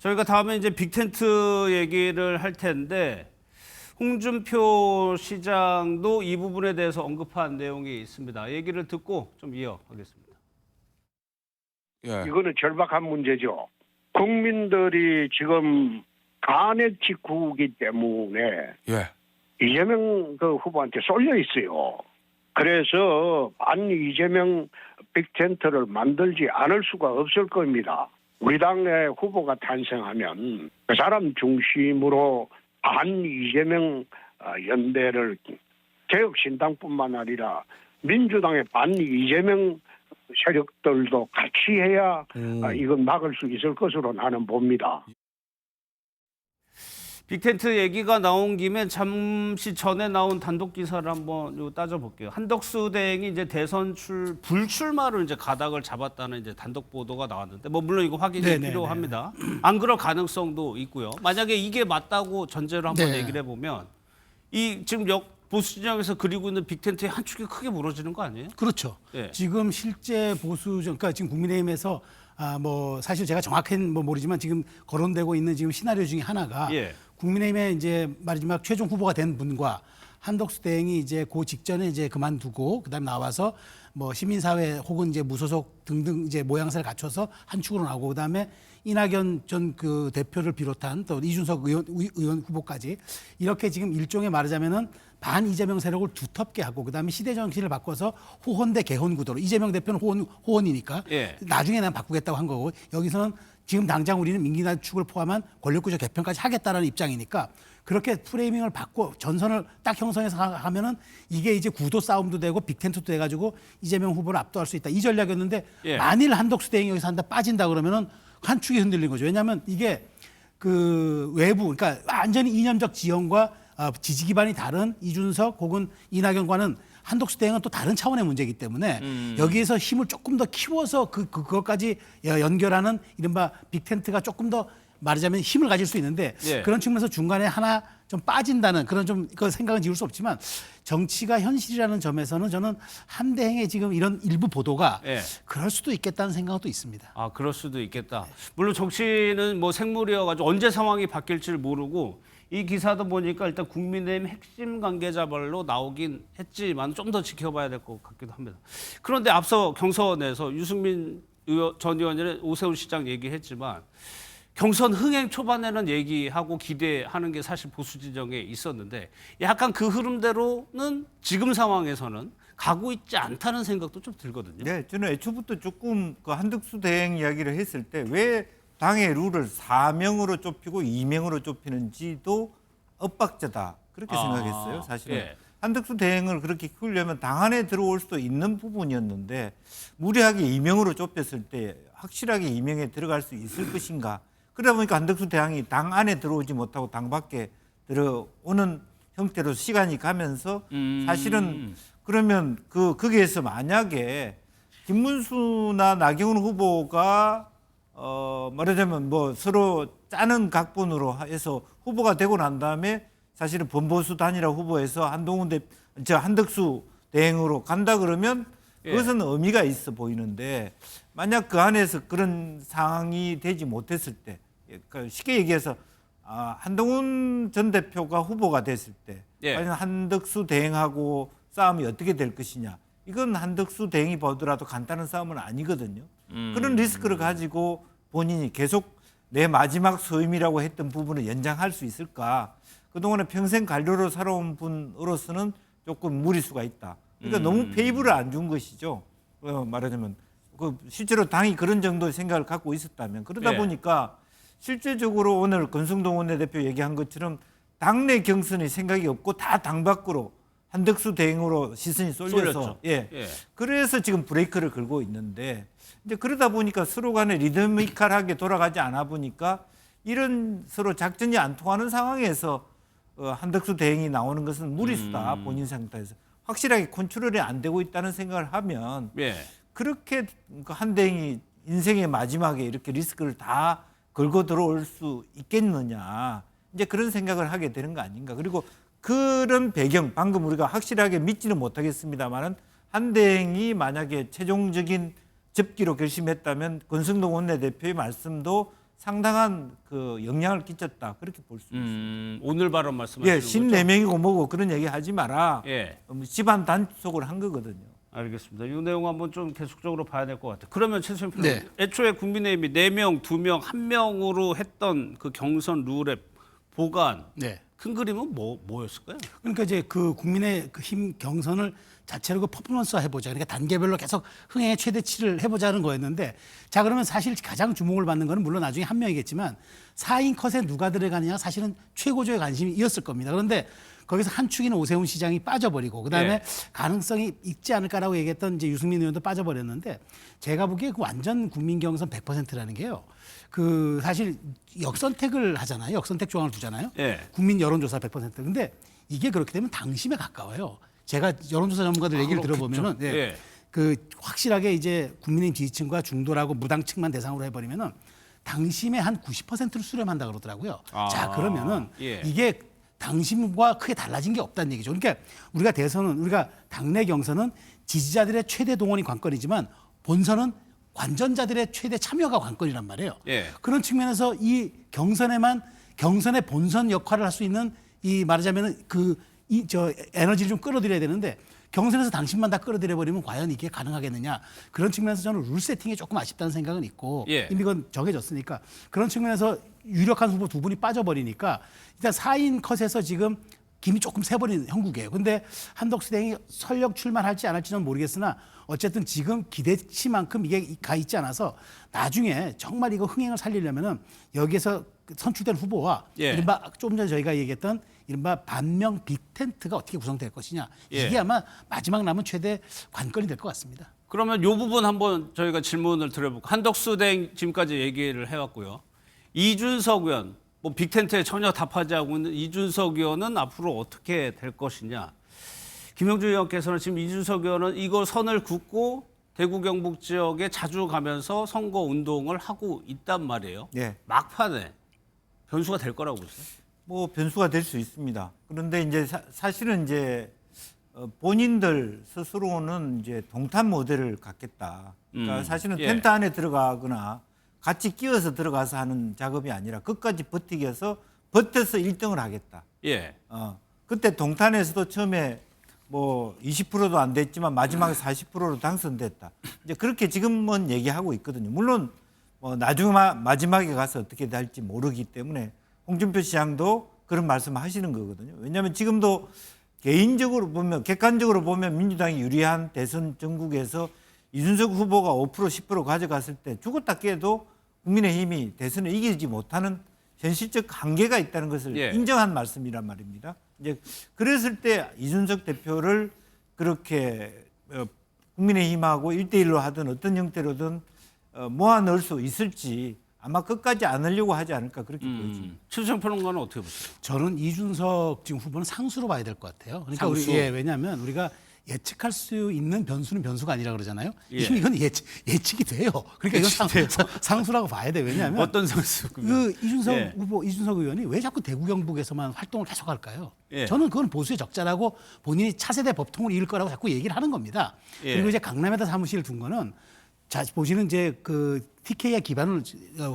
저희가 다음에 이제 빅텐트 얘기를 할 텐데 홍준표 시장도 이 부분에 대해서 언급한 내용이 있습니다. 얘기를 듣고 좀 이어가겠습니다. 예. 이거는 절박한 문제죠. 국민들이 지금 간의 직후이기 때문에 예. 이재명 후보한테 쏠려 있어요. 그래서 반 이재명 빅텐트를 만들지 않을 수가 없을 겁니다. 우리 당의 후보가 탄생하면 그 사람 중심으로 반 이재명 연대를 개혁신당뿐만 아니라 민주당의 반 이재명 세력들도 같이 해야 이건 막을 수 있을 것으로 나는 봅니다. 빅텐트 얘기가 나온 김에 잠시 전에 나온 단독 기사를 한번 따져볼게요. 한덕수 대행이 이제 대선 불출마를 이제 가닥을 잡았다는 이제 단독 보도가 나왔는데, 뭐 물론 이거 확인이 필요합니다. 안 그럴 가능성도 있고요. 만약에 이게 맞다고 전제로 한번 얘기를 해보면 이 지금 보수 진영에서 그리고 있는 빅텐트의 한 축이 크게 무너지는 거 아니에요? 그렇죠. 예. 지금 실제 그러니까 지금 국민의힘에서 뭐 사실 제가 정확히는 뭐 모르지만 지금 거론되고 있는 지금 시나리오 중에 하나가 국민의힘의 이제 마지막 최종 후보가 된 분과 한덕수 대행이 이제 그 직전에 이제 그만두고 그다음에 나와서 뭐 시민사회 혹은 이제 무소속 등등 이제 모양새를 갖춰서 한 축으로 나오고 그다음에 이낙연 전 그 대표를 비롯한 또 이준석 의원 후보까지 이렇게 지금 일종의 말하자면은 반 이재명 세력을 두텁게 하고 그다음에 시대 정신을 바꿔서 호혼 대 개혼 구도로 이재명 대표는 호혼이니까 나중에 난 바꾸겠다고 한 거고 여기서는 지금 당장 우리는 민기단 축을 포함한 권력구조 개편까지 하겠다라는 입장이니까 그렇게 프레이밍을 바꿔 전선을 딱 형성해서 하면은 이게 이제 구도 싸움도 되고 빅텐트도 돼가지고 이재명 후보를 압도할 수 있다 이 전략이었는데 만일 한덕수 대행이 여기서 한다 빠진다 그러면은 한 축이 흔들린 거죠. 왜냐하면 이게 그 외부 그러니까 완전히 이념적 지형과 지지 기반이 다른 이준석 혹은 이낙연과는 한덕수 대행은 또 다른 차원의 문제이기 때문에 여기에서 힘을 조금 더 키워서 그것까지 연결하는 이른바 빅텐트가 조금 더 말하자면 힘을 가질 수 있는데 그런 측면에서 중간에 하나 좀 빠진다는 그런 좀 그 생각은 지울 수 없지만 정치가 현실이라는 점에서는 저는 한 대행의 지금 이런 일부 보도가 그럴 수도 있겠다는 생각은 또 있습니다. 아, 그럴 수도 있겠다. 물론 정치는 뭐 생물이어가지고 언제 상황이 바뀔지를 모르고 이 기사도 보니까 일단 국민의힘 핵심 관계자별로 나오긴 했지만 좀 더 지켜봐야 될 것 같기도 합니다. 그런데 앞서 경선에서 유승민 전 의원이 오세훈 시장 얘기했지만 경선 흥행 초반에는 얘기하고 기대하는 게 사실 보수 진영에 있었는데 약간 그 흐름대로는 지금 상황에서는 가고 있지 않다는 생각도 좀 들거든요. 네, 저는 애초부터 조금 그 한덕수 대행 이야기를 했을 때 왜 당의 룰을 4명으로 좁히고 2명으로 좁히는지도 엇박자다 그렇게 생각했어요. 사실은 한덕수 대행을 그렇게 키우려면 당 안에 들어올 수도 있는 부분이었는데 무리하게 2명으로 좁혔을 때 확실하게 2명에 들어갈 수 있을 것인가. 그러다 보니까 한덕수 대행이 당 안에 들어오지 못하고 당 밖에 들어오는 형태로 시간이 가면서 사실은 그러면 거기에서 만약에 김문수나 나경원 후보가 말하자면 뭐 서로 짜는 각본으로 해서 후보가 되고 난 다음에 사실은 범보수 단일화 후보에서 한덕수 대행으로 간다 그러면 그것은 의미가 있어 보이는데 만약 그 안에서 그런 상황이 되지 못했을 때 쉽게 얘기해서 한동훈 전 대표가 후보가 됐을 때 과연 한덕수 대행하고 싸움이 어떻게 될 것이냐 이건 한덕수 대행이 보더라도 간단한 싸움은 아니거든요. 그런 리스크를 가지고 본인이 계속 내 마지막 소임이라고 했던 부분을 연장할 수 있을까. 그동안에 평생 관료로 살아온 분으로서는 조금 무리수가 있다. 그러니까 너무 페이브를 안 준 것이죠. 말하자면 실제로 당이 그런 정도의 생각을 갖고 있었다면 그러다 보니까 실제적으로 오늘 권성동 원내대표 얘기한 것처럼 당내 경선의 생각이 없고 다 당 밖으로 한덕수 대행으로 시선이 쏠려서 그래서 지금 브레이크를 걸고 있는데 이제 그러다 보니까 서로 간에 리드미컬하게 돌아가지 않아 보니까 이런 서로 작전이 안 통하는 상황에서 한덕수 대행이 나오는 것은 무리수다 본인 상태에서 확실하게 컨트롤이 안 되고 있다는 생각을 하면 그렇게 한 대행이 인생의 마지막에 이렇게 리스크를 다 걸고 들어올 수 있겠느냐 이제 그런 생각을 하게 되는 거 아닌가. 그리고 그런 배경 방금 우리가 확실하게 믿지는 못하겠습니다만은 한 대행이 만약에 최종적인 접기로 결심했다면 권성동 원내대표의 말씀도 상당한 그 영향을 끼쳤다 그렇게 볼 수 있습니다. 오늘 발언 말씀하시는 예, 거죠? 14명이고 뭐고 그런 얘기 하지 마라. 예. 집안 단속을 한 거거든요. 알겠습니다. 이 내용 한번 좀 계속적으로 봐야 될 것 같아요. 그러면 최수영 네. 평론가, 애초에 국민의힘이 4명, 2명, 1명으로 했던 그 경선 룰의 보관 네. 큰 그림은 뭐였을까요? 그러니까 이제 그 국민의 그 힘 경선을 자체로 그 퍼포먼스화 해보자. 그러니까 단계별로 계속 흥행의 최대치를 해보자는 거였는데, 자 그러면 사실 가장 주목을 받는 거는 물론 나중에 한 명이겠지만 4인 컷에 누가 들어가느냐 사실은 최고조의 관심이었을 겁니다. 그런데 거기서 한 축인 오세훈 시장이 빠져버리고 그다음에 예. 가능성이 있지 않을까라고 얘기했던 이제 유승민 의원도 빠져버렸는데, 제가 보기에 그 완전 국민 경선 100%라는 게요. 그 사실 역선택을 하잖아요. 역선택 조항을 두잖아요. 예. 국민 여론조사 100%. 근데 이게 그렇게 되면 당심에 가까워요. 제가 여론조사 전문가들 얘기를 들어보면은 예. 그 확실하게 이제 국민의힘 지지층과 중도라고 무당층만 대상으로 해버리면은 당심의 한 90%를 수렴한다 그러더라고요. 아, 자 그러면은 예. 이게 당심과 크게 달라진 게 없다는 얘기죠. 그러니까 우리가 대선은 우리가 당내 경선은 지지자들의 최대 동원이 관건이지만 본선은 관전자들의 최대 참여가 관건이란 말이에요. 예. 그런 측면에서 이 경선의 본선 역할을 할 수 있는 이 말하자면은 저 에너지를 좀 끌어들여야 되는데 경선에서 당신만 다 끌어들여 버리면 과연 이게 가능하겠느냐, 그런 측면에서 저는 룰 세팅이 조금 아쉽다는 생각은 있고 예. 이미 그건 정해졌으니까 그런 측면에서 유력한 후보 2분이 빠져버리니까 일단 4인 컷에서 지금 김이 조금 새버린 형국이에요. 근데 한덕수 대행이 설령 출마할지 안 할지는 모르겠으나 어쨌든 지금 기대치만큼 이게 가 있지 않아서 나중에 정말 이거 흥행을 살리려면은 여기에서 선출된 후보와 예. 이른바 좀 전에 저희가 얘기했던 이른바 반명 빅텐트가 어떻게 구성될 것이냐, 예. 이게 아마 마지막 남은 최대 관건이 될 것 같습니다. 그러면 이 부분 한번 저희가 질문을 드려볼까. 한덕수 대행 지금까지 얘기를 해왔고요. 이준석 의원, 뭐 빅텐트에 전혀 답하지 않고 있는 이준석 의원은 앞으로 어떻게 될 것이냐. 김영주 의원께서는 지금 이준석 의원은 이거 선을 긋고 대구 경북 지역에 자주 가면서 선거 운동을 하고 있단 말이에요. 예. 막판에 변수가 될 거라고 보세요? 뭐 변수가 될 수 있습니다. 그런데 이제 사실은 이제 본인들 스스로는 이제 동탄 모델을 갖겠다. 그러니까 사실은 예. 텐트 안에 들어가거나 같이 끼어서 들어가서 하는 작업이 아니라 끝까지 버티기 위해서 버텨서 1등을 하겠다. 예. 그때 동탄에서도 처음에 뭐 20%도 안 됐지만 마지막에 40%로 당선됐다. 이제 그렇게 지금은 얘기하고 있거든요. 물론 뭐 나중에 마지막에 가서 어떻게 될지 모르기 때문에 홍준표 시장도 그런 말씀을 하시는 거거든요. 왜냐하면 지금도 개인적으로 보면, 객관적으로 보면 민주당이 유리한 대선 전국에서 이준석 후보가 5% 10% 가져갔을 때 죽었다 깨도 국민의힘이 대선을 이기지 못하는 현실적 한계가 있다는 것을 예. 인정한 말씀이란 말입니다. 이제 그랬을 때 이준석 대표를 그렇게 국민의힘하고 1대1로 하든 어떤 형태로든 모아 넣을 수 있을지 아마 끝까지 안 하려고 하지 않을까 그렇게 보여집니다. 최수정 평론가는 어떻게 보세요? 저는 이준석 지금 후보는 상수로 봐야 될 것 같아요. 그러니까 상수. 왜냐하면 우리가 예측할 수 있는 변수는 변수가 아니라 그러잖아요. 예. 이건 예측이 돼요. 그러니까 이건 상수라고 봐야 돼. 왜냐하면 어떤 상수? 그 이준석 예. 후보, 이준석 의원이 왜 자꾸 대구 경북에서만 활동을 계속할까요? 예. 저는 그건 보수의 적자라고 본인이 차세대 법통을 이을 거라고 자꾸 얘기를 하는 겁니다. 예. 그리고 이제 강남에다 사무실을 둔 거는 자 보시는 이제 그 TK에 기반을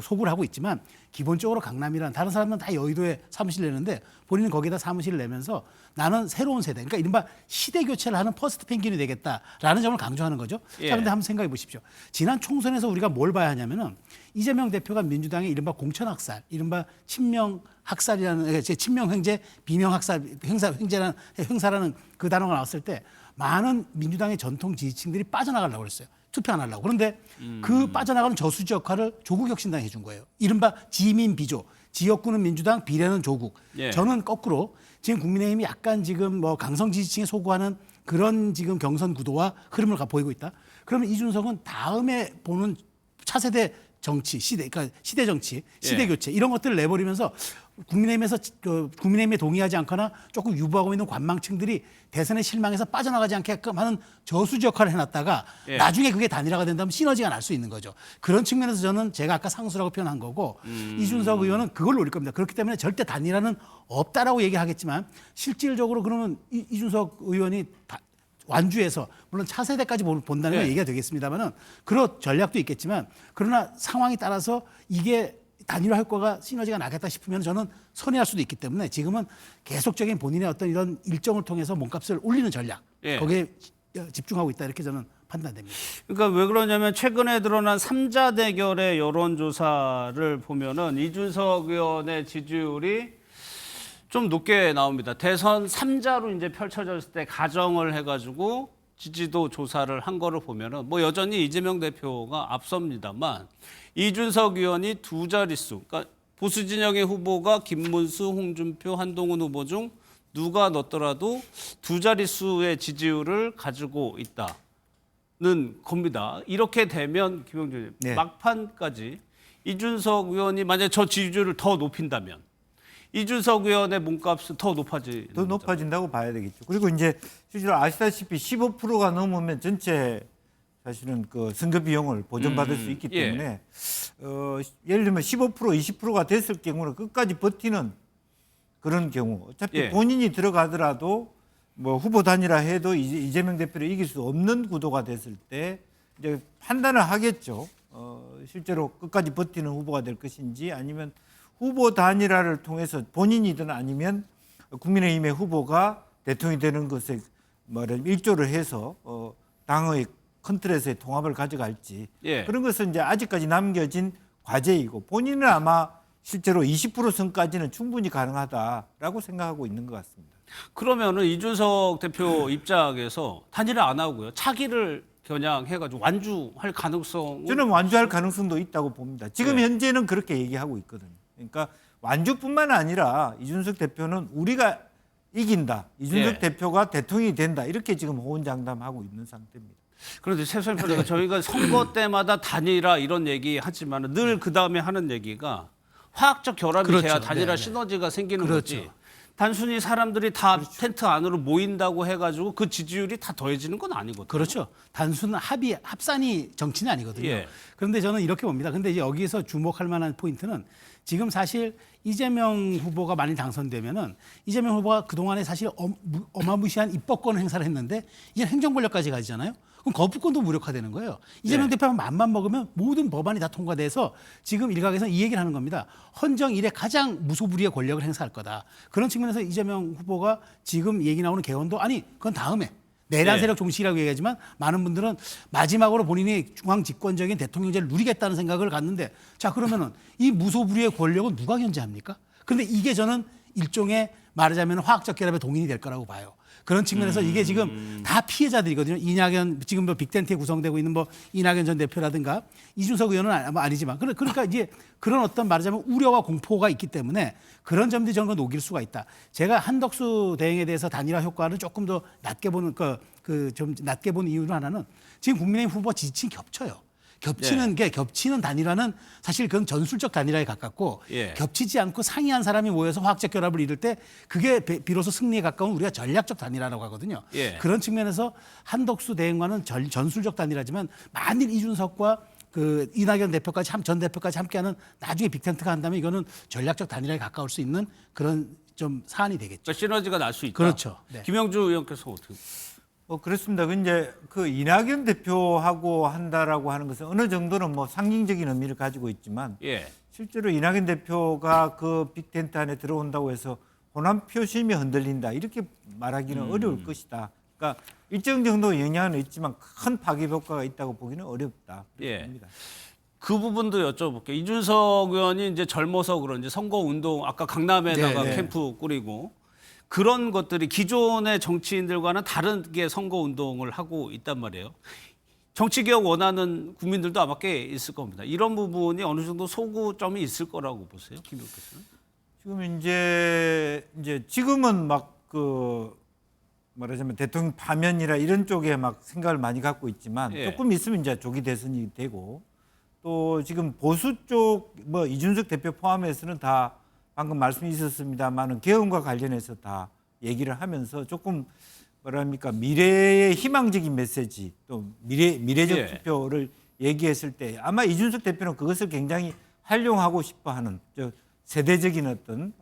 소구를 하고 있지만 기본적으로 강남이란 다른 사람은 다 여의도에 사무실 내는데 본인은 거기다 사무실을 내면서 나는 새로운 세대, 그러니까 이른바 시대 교체를 하는 퍼스트 펭귄이 되겠다라는 점을 강조하는 거죠. 예. 자, 그런데 한번 생각해 보십시오. 지난 총선에서 우리가 뭘 봐야 하냐면은 이재명 대표가 민주당의 이른바 공천학살, 이른바 친명학살이라는 친명횡재, 비명학살, 행사라는 그 단어가 나왔을 때 많은 민주당의 전통 지지층들이 빠져나가려고 그랬어요. 투표 안 하려고. 그런데 그 빠져나가는 저수지 역할을 조국혁신당이 해준 거예요. 이른바 지민 비조. 지역구는 민주당, 비례는 조국. 예. 저는 거꾸로 지금 국민의힘이 약간 지금 뭐 강성 지지층에 소구하는 그런 지금 경선 구도와 흐름을 보이고 있다. 그러면 이준석은 다음에 보는 차세대 정치, 그러니까 시대 정치, 시대 예. 교체 이런 것들을 내버리면서 국민의힘에 동의하지 않거나 조금 유보하고 있는 관망층들이 대선에 실망해서 빠져나가지 않게끔 하는 저수지 역할을 해놨다가 예. 나중에 그게 단일화가 된다면 시너지가 날 수 있는 거죠. 그런 측면에서 저는 제가 아까 상수라고 표현한 거고 이준석 의원은 그걸 노릴 겁니다. 그렇기 때문에 절대 단일화는 없다라고 얘기하겠지만 실질적으로 그러면 이준석 의원이 완주해서 물론 차세대까지 본다는 건 예. 얘기가 되겠습니다만은 그런 전략도 있겠지만 그러나 상황에 따라서 이게 단일화 효과가 시너지가 나겠다 싶으면 저는 선회할 수도 있기 때문에 지금은 계속적인 본인의 어떤 이런 일정을 통해서 몸값을 올리는 전략 예. 거기에 집중하고 있다 이렇게 저는 판단됩니다. 그러니까 왜 그러냐면 최근에 드러난 3자 대결의 여론조사를 보면은 이준석 의원의 지지율이 좀 높게 나옵니다. 대선 3자로 이제 펼쳐졌을 때 가정을 해가지고 지지도 조사를 한 거를 보면은 뭐 여전히 이재명 대표가 앞섭니다만 이준석 의원이 두 자릿수, 그러니까 보수 진영의 후보가 김문수, 홍준표, 한동훈 후보 중 누가 넣더라도 두 자릿수의 지지율을 가지고 있다는 겁니다. 이렇게 되면 김영준 네. 막판까지 이준석 의원이 만약에 저 지지율을 더 높인다면 이준석 의원의 몸값은 더 높아지는 더 높아진다고 봐야 되겠죠. 그리고 이제 실제로 아시다시피 15%가 넘으면 전체 사실은 그 선거 비용을 보전받을 수 있기 예. 때문에 예를 들면 15% 20%가 됐을 경우는 끝까지 버티는 그런 경우 어차피 예. 본인이 들어가더라도 뭐 후보 단일화 해도 이재명 대표를 이길 수 없는 구도가 됐을 때 이제 판단을 하겠죠. 실제로 끝까지 버티는 후보가 될 것인지 아니면 후보 단일화를 통해서 본인이든 아니면 국민의힘의 후보가 대통령이 되는 것에 말하자면 일조를 해서 당의 큰 틀에서의 통합을 가져갈지 예. 그런 것은 이제 아직까지 남겨진 과제이고 본인은 아마 실제로 20% 선까지는 충분히 가능하다라고 생각하고 있는 것 같습니다. 그러면은 이준석 대표 입장에서 단일화 안 하고요. 차기를 겨냥해가지고 완주할 가능성. 저는 완주할 가능성도 있다고 봅니다. 지금 네. 현재는 그렇게 얘기하고 있거든요. 그러니까 완주뿐만 아니라 이준석 대표는 우리가 이긴다. 이준석 네. 대표가 대통령이 된다. 이렇게 지금 호언장담하고 있는 상태입니다. 그런데 최소한 평론가 저희가 선거 때마다 단일화 이런 얘기 하지만 늘 그 다음에 하는 얘기가 화학적 결합이 그렇죠. 돼야 단일화 네, 네. 시너지가 생기는 그렇죠. 거지. 단순히 사람들이 다 텐트 안으로 모인다고 해가지고 그 지지율이 다 더해지는 건 아니거든요. 그렇죠. 단순 합산이 정치는 아니거든요. 예. 그런데 저는 이렇게 봅니다. 근데 이제 여기서 주목할 만한 포인트는 지금 사실 이재명 후보가 만일 당선되면은 이재명 후보가 그동안에 사실 어마무시한 입법권 행사를 했는데 이제 행정 권력까지 가지잖아요. 그럼 거부권도 무력화되는 거예요. 이재명 예. 대표가 맘만 먹으면 모든 법안이 다 통과돼서 지금 일각에서 이 얘기를 하는 겁니다. 헌정 이래 가장 무소불위의 권력을 행사할 거다. 그런 측면에서 이재명 후보가 지금 얘기 나오는 개헌도 아니 그건 다음에 내란 예. 세력 종식이라고 얘기하지만 많은 분들은 마지막으로 본인이 중앙 집권적인 대통령제를 누리겠다는 생각을 갖는데 자 그러면은 이 무소불위의 권력은 누가 견제합니까? 그런데 이게 저는 일종의 말하자면 화학적 결합의 동인이 될 거라고 봐요. 그런 측면에서 이게 지금 다 피해자들이거든요. 이낙연 지금 뭐 빅텐트에 구성되고 있는 뭐 이낙연 전 대표라든가 이준석 의원은 아니지만 그러니까 이제 그런 어떤 말하자면 우려와 공포가 있기 때문에 그런 점들이 저는 녹일 수가 있다. 제가 한덕수 대행에 대해서 단일화 효과를 조금 더 낮게 보는 좀 낮게 보는 이유는 하나는 지금 국민의힘 후보 지지층이 겹쳐요. 겹치는 단일화는 사실 그건 전술적 단일화에 가깝고 예. 겹치지 않고 상이한 사람이 모여서 화학적 결합을 이룰 때 그게 비로소 승리에 가까운 우리가 전략적 단일화라고 하거든요. 예. 그런 측면에서 한덕수 대행과는 전술적 단일화지만 만일 이준석과 그 이낙연 대표까지 전 대표까지 함께하는 나중에 빅텐트가 한다면 이거는 전략적 단일화에 가까울 수 있는 그런 좀 사안이 되겠죠. 그러니까 시너지가 날 수 있다. 그렇죠. 네. 김영주 의원께서 어떻게? 그렇습니다. 근데 그 이낙연 대표하고 한다라고 하는 것은 어느 정도는 뭐 상징적인 의미를 가지고 있지만 예. 실제로 이낙연 대표가 그 빅텐트 안에 들어온다고 해서 호남 표심이 흔들린다 이렇게 말하기는 어려울 것이다. 그러니까 일정 정도 영향은 있지만 큰 파괴 효과가 있다고 보기는 어렵다. 예. 봅니다. 그 부분도 여쭤볼게요. 이준석 의원이 이제 젊어서 그런지 선거 운동 아까 강남에다가 네, 네. 캠프 꾸리고 그런 것들이 기존의 정치인들과는 다르게 선거 운동을 하고 있단 말이에요. 정치 개혁 원하는 국민들도 아마 꽤 있을 겁니다. 이런 부분이 어느 정도 소구점이 있을 거라고 보세요, 김 의원께서는? 지금 이제 지금은 막 그 말하자면 대통령 파면이라 이런 쪽에 막 생각을 많이 갖고 있지만 예. 조금 있으면 이제 조기 대선이 되고 또 지금 보수 쪽 뭐 이준석 대표 포함해서는 다 방금 말씀이 있었습니다만은 개헌과 관련해서 다 얘기를 하면서 조금 뭐랍니까 미래의 희망적인 메시지 또 미래적 예. 투표를 얘기했을 때 아마 이준석 대표는 그것을 굉장히 활용하고 싶어하는 세대적인 어떤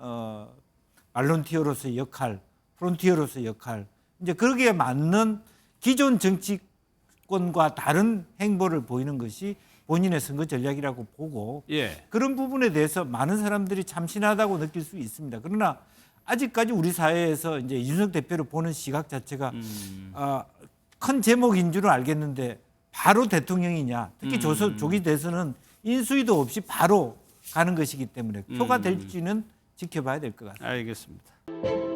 발론티어로서의 역할, 프론티어로서의 역할 이제 거기에 맞는 기존 정치권과 다른 행보를 보이는 것이 본인의 선거 전략이라고 보고 예. 그런 부분에 대해서 많은 사람들이 참신하다고 느낄 수 있습니다. 그러나 아직까지 우리 사회에서 이제 이준석 대표를 보는 시각 자체가 큰 제목인 줄은 알겠는데 바로 대통령이냐, 특히 조기 대선은 인수위도 없이 바로 가는 것이기 때문에 표가 될지는 지켜봐야 될 것 같습니다. 알겠습니다.